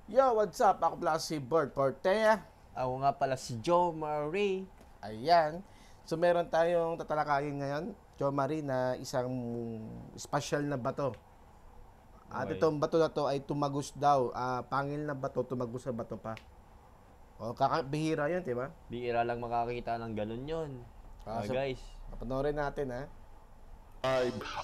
Yo, what's up? Ako pala si Bert Portea. Ako nga pala si Joe Marie. Ayan. So, meron tayong tatalakayin ngayon, Jo Marie, na isang special na bato. At Okay. itong bato na to ay tumagos daw. Pangil na bato, tumagos na bato pa. O, kakabihira yun, di ba? Bihira lang makakita ng ganun yun. So, Guys, panoorin natin, ha?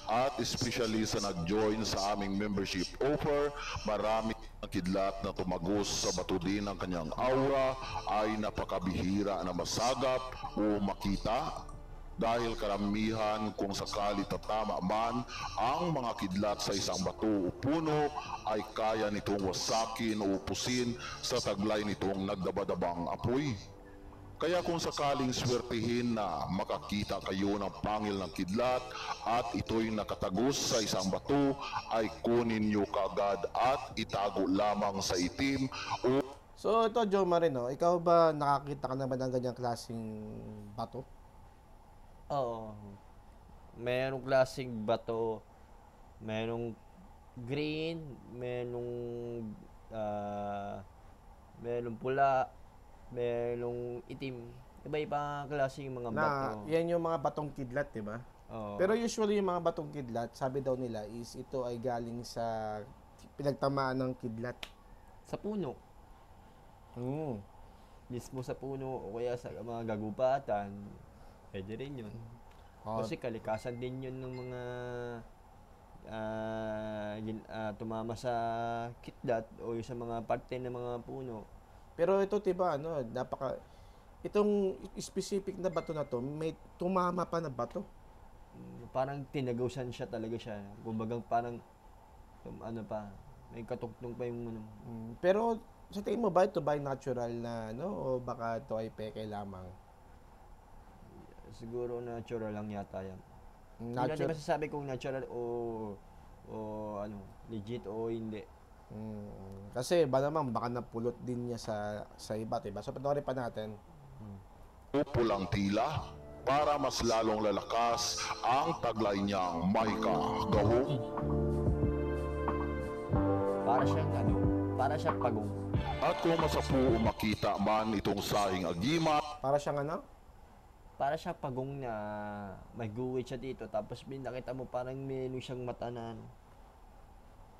At especially sa nag-join sa aming membership offer, marami ang kidlat na tumagos sa bato din ng kanyang aura ay napakabihira na masagap o makita dahil karamihan kung sakali tatama man ang mga kidlat sa isang bato o puno ay kaya nitong wasakin o upusin sa taglay nitong nagdabadabang apoy. Kaya kung sakaling swertihin na makakita kayo ng pangil ng kidlat at ito'y nakatagos sa isang bato, ay kunin nyo kagad at itago lamang sa itim o So, ito, Jo Marie, no? Ikaw ba nakakita ka naman ng ganyang klaseng bato? oo. Merong klaseng bato, merong green, merong pula, merong itim. Iba-iba klaseng mga bato. Na, yan yung mga batong kidlat, di ba? Oo. Pero usually yung mga batong kidlat, sabi daw nila is ito ay galing sa pinagtamaan ng kidlat. Sa puno. Mm. Mismo sa puno o kaya sa mga gagubatan. Pwede rin yun. Oh, Kasi kalikasan din yun ng mga tumama sa kidlat o yung sa mga parte ng mga puno. pero ito 'di ba ano, itong specific na bato na to, may tumama pa na bato. Parang tinagawsan siya talaga siya. Kumbagang parang ano pa, may katugtong pa yung ano. Pero sa tingin mo ba ito ba ay natural na ano o baka ito ay peke lamang? Siguro natural lang yata yan. Hindi natin Natural. masasabi kung natural o ano, legit o hindi. Kasi ba naman baka napulot din niya sa iba, 'di ba? So panoorin pa natin. pulang tila para mas lalong lalakas ang taglay niyang mahika gahong. Para siyang pagong. At kung masapu o makita man itong sahing agimat, Para siyang ano? Para siya pagong na may guwit siya dito tapos nakita mo parang meron siyang matanan.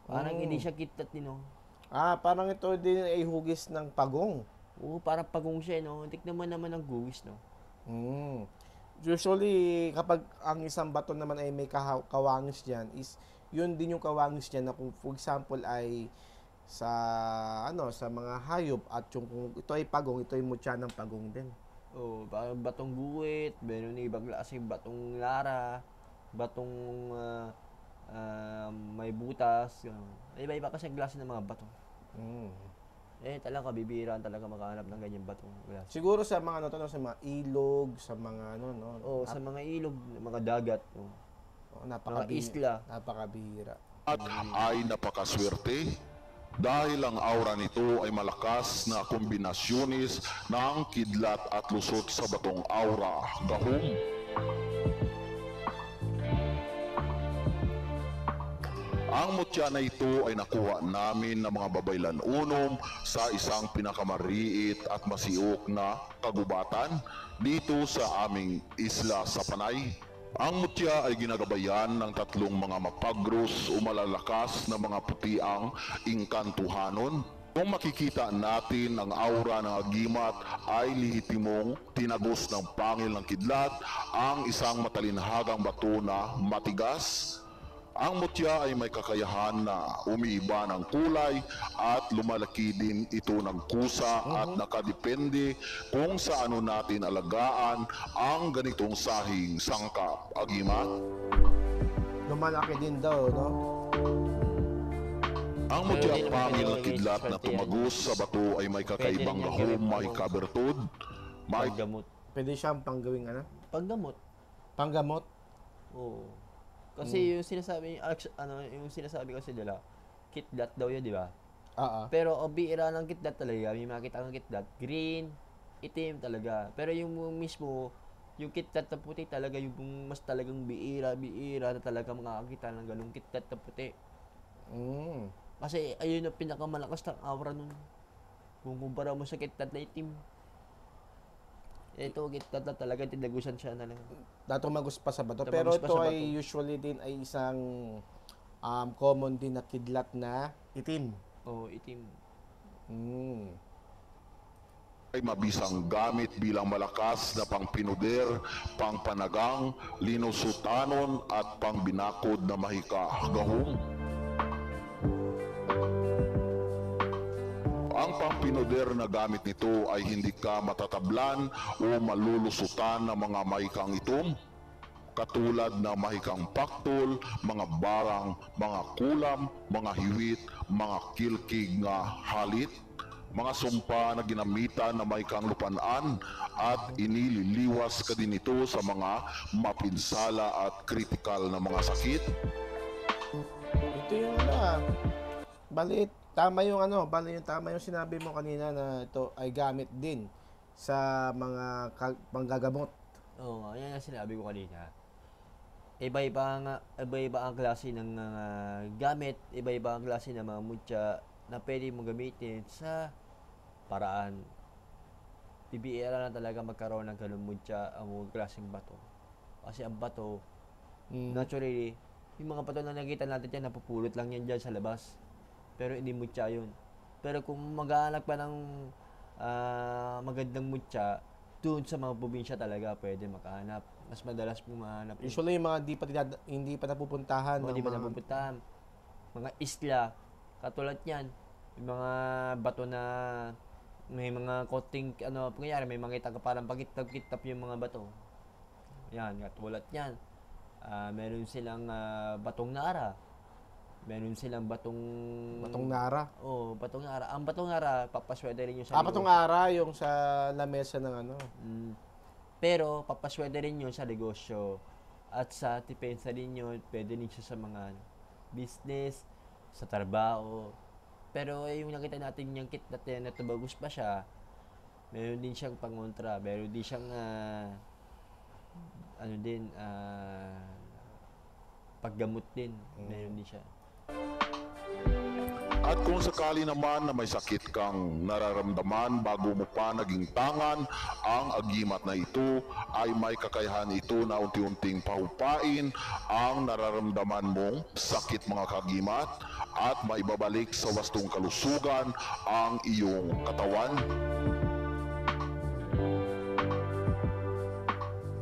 Parang hindi siya kitat din, no? Parang ito din ay hugis ng pagong. Oo, parang pagong siya, no? Tignan mo naman ang guwis, no? Mm. Usually, kapag ang isang bato naman ay may kawangis dyan, is yun din yung kawangis dyan na kung for example ay sa sa mga hayop at yung kung ito ay pagong, ito ay mutya ng pagong din. Oo, parang batong guwit, meron na ibang klaseng batong lara, batong may butas, gano'n. Iba-iba kasi ang klase ng mga bato. Mm. Talaga kabibiraan talaga makahanap ng ganyan batong klase. Siguro sa mga ano to, no, sa mga ilog, sa mga ano no, Oo, sa mga ilog, mga dagat, no? Mga isla. napakabihira. at ay napakaswerte dahil ang aura nito ay malakas na kombinasyonis ng kidlat at lusot sa batong aura gahong. Ang mutya na ito ay nakuha namin ng mga babaylan unom sa isang pinakamariit at masiok na kagubatan dito sa aming isla sa Panay. Ang mutya ay ginagabayan ng tatlong mga mapagros o malalakas na mga putiang ingkantuhanon. Kung makikita natin ang aura ng agimat ay lihitimong tinagos ng pangil ng kidlat ang isang matalinhagang bato na matigas. Ang mutya ay may kakayahan na umiiba ng kulay at lumalaki din ito ng kusa at nakadepende kung sa ano natin alagaan ang ganitong sahing sangkap. Agimat? Lumalaki din daw, no? Ang Pero mutya hindi naman pangil na nilagay kidlat sa na swerte yan. tumagos sa bato ay may kakaibang niyang gahom, gawin may pagong- kabertod, may Paggamot. Pwede siyang panggawing ano? Paggamot. Panggamot. Oo. Kasi yung sinasabi, yung sinasabi kasi nila, kitlat daw yun, di ba? Pero ang bihira ng kitlat talaga, may makita kang kitlat, green, itim talaga. Pero yung mismo, yung kitlat na puti talaga, yung mas talagang bihira na talaga makakita ng ganung kitlat na puti. Mm. Kasi ayun ang pinakamalakas na aura nun. Kung kumpara mo sa kidlat na itim. Ito, kidlat na talaga, tinagusan siya na lang. Tumagos pa sa bato. Tumagos Pero pa ito sa ay bato. usually din ay isang common din na kidlat na itim. Oo, itim. Mm. Ay mabisang gamit bilang malakas na pangpinuder, pangpanagang, linusutanon at pangbinakod na mahika gahong. Ang pangpinuder na gamit nito ay hindi ka matatablan o malulusutan ng mga mahikang itom, katulad ng mahikang paktol, mga barang, mga kulam, mga hiwit, mga kilkig nga halit, mga sumpa na ginamitan na mahikang lupanan at inililiwas ka din ito sa mga mapinsala at kritikal na mga sakit. Ito yung tama yung sinabi mo kanina na ito ay gamit din sa mga panggagamot. Oo, yan ang sinabi ko kanina. Iba-iba ang klase ng mga gamit, iba-iba ang klase ng mga mutya na pwede mong gamitin sa paraan. Bibihira lang talaga magkaroon ng ganung mutya ang mga klaseng bato. Kasi ang bato, naturally, yung mga bato na nakita natin dyan, napupulot lang yan dyan sa labas. Pero hindi mutya yun. Pero kung maghahanap pa ng magandang mutya, doon sa mga probinsya talaga pwede makahanap. Mas madalas mo mahanap. Usually yung mga hindi pa napupuntahan ng Hindi pa mga napupuntahan. Mga isla, katulad yan. Yung mga bato na may mga konting, pangyayari, may mga parang pagkitap-kitap yung mga bato. Yan, katulad yan. Meron silang batong nara. Meron silang batong nara. Oh, batong nara. Ang batong nara, papaswede rin yung sa Batong nara yung sa lamesa ng Pero, papaswede rin yun sa negosyo. At sa depensa din yun, pwede rin siya sa mga business, sa trabaho. Pero yung nakita natin yung kit na tubagus pa siya, meron din siyang pangontra, meron din siyang paggamot din, meron din siya. At kung sakali naman na may sakit kang nararamdaman bago mo pa naging tangan, ang agimat na ito ay may kakayahan ito na unti-unting pahupain ang nararamdaman mong sakit mga kagimat at maibabalik sa wastong kalusugan ang iyong katawan.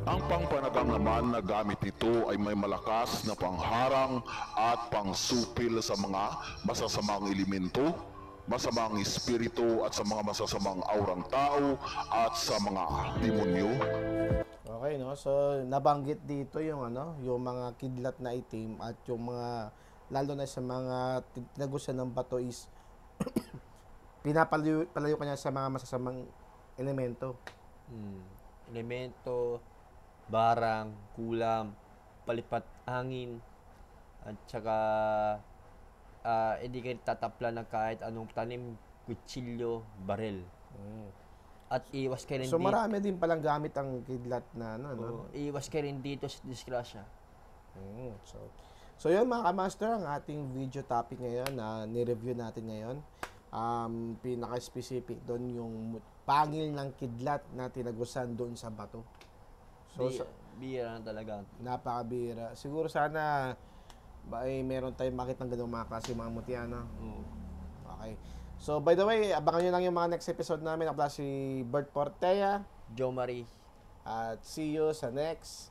Ang pangpanagang naman na gamit nito ay may malakas na pangharang at pangsupil sa mga masasamang elemento, masamang espiritu at sa mga masasamang aurang tao at sa mga demonyo. Okay, no? So, nabanggit dito yung yung mga kidlat na itim at yung mga, lalo na sa mga tinagusan ng bato is palayo ka niya sa mga masasamang elemento. Elemento, barang, kulam, palipat hangin, at saka hindi kayo tatapla ng kahit anong tanim, kutsilyo, barel. At iwas ka rin So, marami din palang gamit ang kidlat na iwas ka rin dito sa disgrasya. So yun mga kamaster, ang ating video topic ngayon na ni-review natin ngayon. Pinaka-specific doon yung pangil ng kidlat na tinagusan doon sa bato. So, Bihira na talaga. Napakabihira. Siguro sana meron tayong makita ng ganung mga klase mga mutya, no? Okay. So, by the way, abangan nyo lang yung mga next episode namin. Ako si Bert Portea. Joe Marie. At see you sa next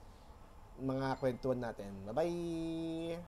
mga kwentuhan natin. Bye-bye!